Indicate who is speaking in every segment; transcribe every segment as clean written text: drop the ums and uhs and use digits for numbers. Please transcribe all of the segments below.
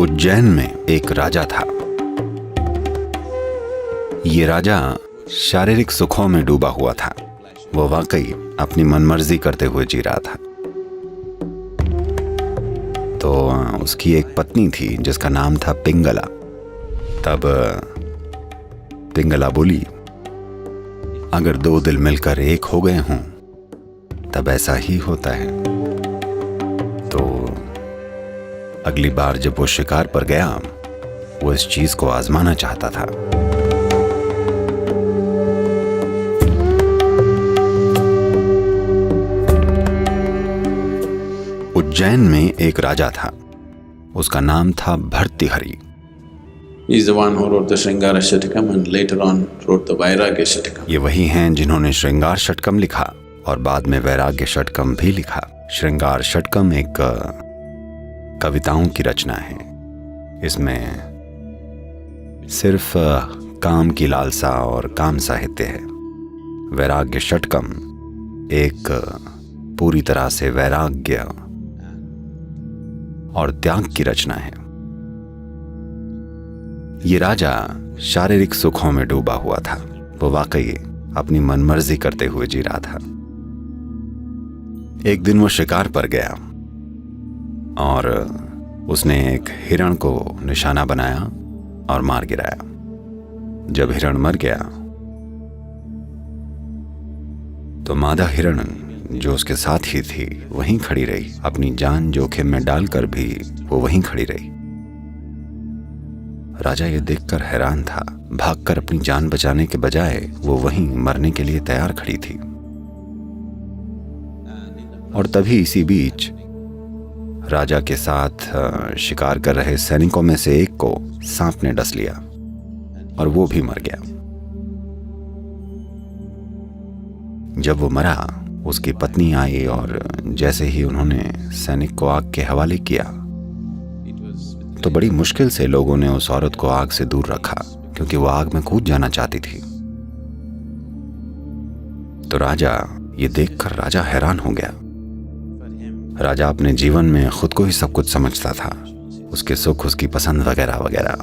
Speaker 1: उज्जैन में एक राजा था। ये राजा शारीरिक सुखों में डूबा हुआ था। वो वाकई अपनी मनमर्जी करते हुए जी रहा था। तो उसकी एक पत्नी थी जिसका नाम था पिंगला। तब पिंगला बोली, अगर दो दिल मिलकर एक हो गए हों तब ऐसा ही होता है। तो अगली बार जब वो शिकार पर गया, वो इस चीज को आजमाना चाहता था। उज्जैन में एक राजा था। उसका नाम था Bhartrihari.
Speaker 2: He is the one who wrote the Sringara Shatakam and later on wrote the Vairagya Shatakam.
Speaker 1: ये वही हैं जिन्होंने श्रृंगार षटकम लिखा और बाद में वैराग्य षटकम भी लिखा। श्रृंगार षटकम एक कविताओं की रचना है। इसमें सिर्फ काम की लालसा और काम साहित्य है। वैराग्य षटकम एक पूरी तरह से वैराग्य और त्याग की रचना है। ये राजा शारीरिक सुखों में डूबा हुआ था। वो वाकई अपनी मनमर्जी करते हुए जी रहा था। एक दिन वो शिकार पर गया और उसने एक हिरण को निशाना बनाया और मार गिराया। जब हिरण मर गया तो मादा हिरण जो उसके साथ ही थी वहीं खड़ी रही। अपनी जान जोखिम में डालकर भी वो वहीं खड़ी रही। राजा ये देखकर हैरान था। भागकर अपनी जान बचाने के बजाय वो वहीं मरने के लिए तैयार खड़ी थी। और तभी इसी बीच राजा के साथ शिकार कर रहे सैनिकों में से एक को सांप ने डस लिया और वो भी मर गया। जब वो मरा, उसकी पत्नी आई और जैसे ही उन्होंने सैनिक को आग के हवाले किया तो बड़ी मुश्किल से लोगों ने उस औरत को आग से दूर रखा, क्योंकि वो आग में कूद जाना चाहती थी। तो राजा ये देखकर राजा हैरान हो गया। राजा अपने जीवन में खुद को ही सब कुछ समझता था, उसके सुख, उसकी पसंद वगैरह वगैरह।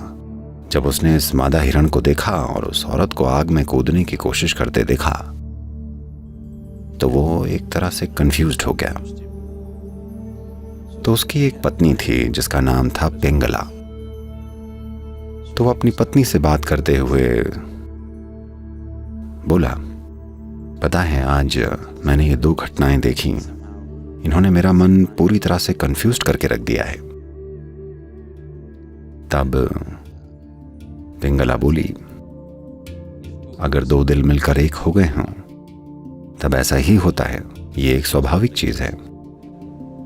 Speaker 1: जब उसने इस मादा हिरण को देखा और उस औरत को आग में कूदने की कोशिश करते देखा तो वो एक तरह से कंफ्यूज्ड हो गया। तो उसकी एक पत्नी थी जिसका नाम था पिंगला। तो वो अपनी पत्नी से बात करते हुए बोला, पता है आज मैंने ये दो घटनाएं देखी, इन्होंने मेरा मन पूरी तरह से कंफ्यूज्ड करके रख दिया है। तब पिंगला बोली, अगर दो दिल मिलकर एक हो गए हों तब ऐसा ही होता है। ये एक स्वाभाविक चीज है।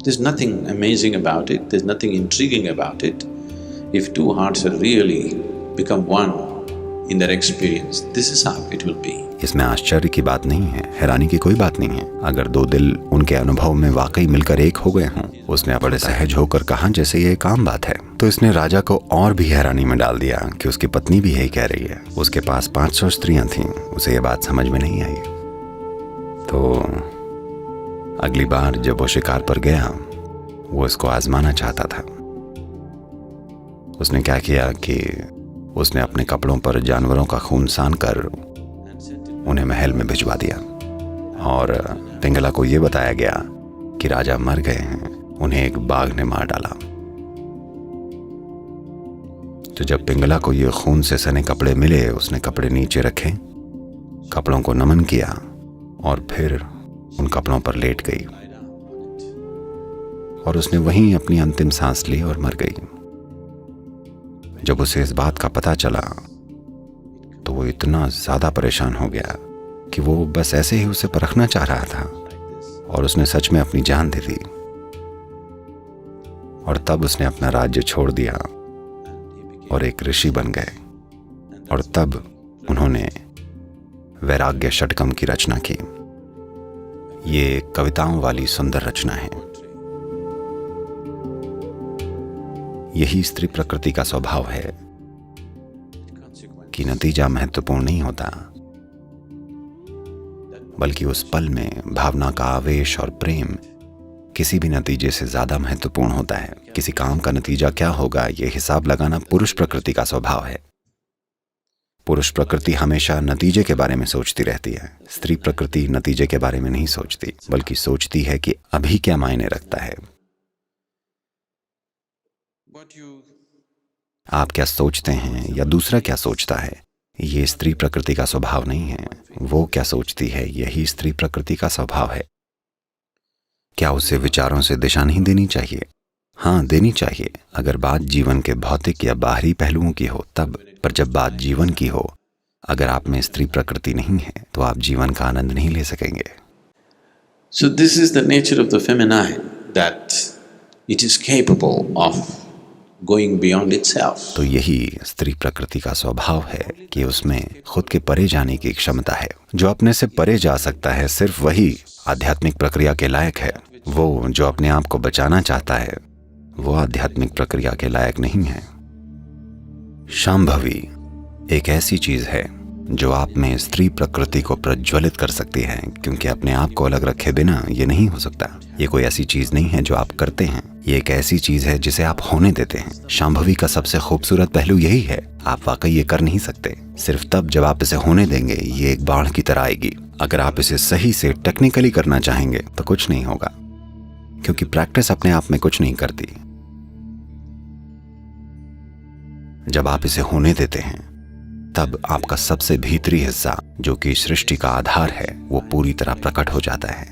Speaker 2: There's nothing amazing about it, there's nothing intriguing about it. If two hearts are really become one in their experience, this is how it will be.
Speaker 1: इसमें आश्चर्य की बात नहीं है, हैरानी की कोई बात नहीं है। अगर दो दिल उनके अनुभव में वाकई मिलकर एक हो गए हों। उसने बड़े सहज होकर कहा जैसे ये एक आम बात है। तो इसने राजा को और भी हैरानी में डाल दिया कि उसकी पत्नी भी यही कह रही है। उसके पास 500 स्त्रियां थीं, उसे ये बात समझ में नहीं आई। तो अगली बार जब वो शिकार पर गया, वो इसको आजमाना चाहता था। उसने क्या किया कि उसने अपने कपड़ों पर जानवरों का खून सान कर उन्हें महल में भिजवा दिया और पिंगला को यह बताया गया कि राजा मर गए हैं, उन्हें एक बाघ ने मार डाला। तो जब पिंगला को ये खून से सने कपड़े मिले, उसने कपड़े नीचे रखे, कपड़ों को नमन किया और फिर उन कपड़ों पर लेट गई और उसने वहीं अपनी अंतिम सांस ली और मर गई। जब उसे इस बात का पता चला तो वो इतना ज्यादा परेशान हो गया कि वो बस ऐसे ही उसे परखना चाह रहा था और उसने सच में अपनी जान दे दी। और तब उसने अपना राज्य छोड़ दिया और एक ऋषि बन गए। और तब उन्होंने वैराग्य षटकम की रचना की। ये कविताओं वाली सुंदर रचना है। यही स्त्री प्रकृति का स्वभाव है कि नतीजा महत्वपूर्ण नहीं होता, बल्कि उस पल में भावना का आवेश और प्रेम किसी भी नतीजे से ज्यादा महत्वपूर्ण होता है। किसी काम का नतीजा क्या होगा, ये हिसाब लगाना पुरुष प्रकृति का स्वभाव है। पुरुष प्रकृति हमेशा नतीजे के बारे में सोचती रहती है। स्त्री प्रकृति नतीजे के बारे में नहीं सोचती, बल्कि सोचती है कि अभी क्या मायने रखता है। आप क्या सोचते हैं या दूसरा क्या सोचता है, ये स्त्री प्रकृति का स्वभाव नहीं है। वो क्या सोचती है, यही स्त्री प्रकृति का स्वभाव है। क्या उसे विचारों से दिशा नहीं देनी चाहिए? हाँ, देनी चाहिए, अगर बात जीवन के भौतिक या बाहरी पहलुओं की हो तब। पर जब बात जीवन की हो, अगर आप में स्त्री प्रकृति नहीं है तो आप जीवन का आनंद नहीं ले सकेंगे।
Speaker 2: So this is the nature of the feminine, that it is capable of going beyond itself.
Speaker 1: तो यही स्त्री प्रकृति का स्वभाव है कि उसमें खुद के परे जाने की क्षमता है। जो अपने से परे जा सकता है, सिर्फ वही आध्यात्मिक प्रक्रिया के लायक है। वो जो अपने आप को बचाना चाहता है, वो आध्यात्मिक प्रक्रिया के लायक नहीं है। शांभवी एक ऐसी चीज है जो आप में स्त्री प्रकृति को प्रज्वलित कर सकती है, क्योंकि अपने आप को अलग रखे बिना ये नहीं हो सकता। ये कोई ऐसी चीज नहीं है जो आप करते हैं, ये एक ऐसी चीज है जिसे आप होने देते हैं। शांभवी का सबसे खूबसूरत पहलू यही है, आप वाकई ये कर नहीं सकते। सिर्फ तब जब आप इसे होने देंगे, ये एक बाण की तरह आएगी। अगर आप इसे सही से टेक्निकली करना चाहेंगे तो कुछ नहीं होगा, क्योंकि प्रैक्टिस अपने आप में कुछ नहीं करती। जब आप इसे होने देते हैं, तब आपका सबसे भीतरी हिस्सा, जो कि सृष्टि का आधार है, वो पूरी तरह प्रकट हो जाता है।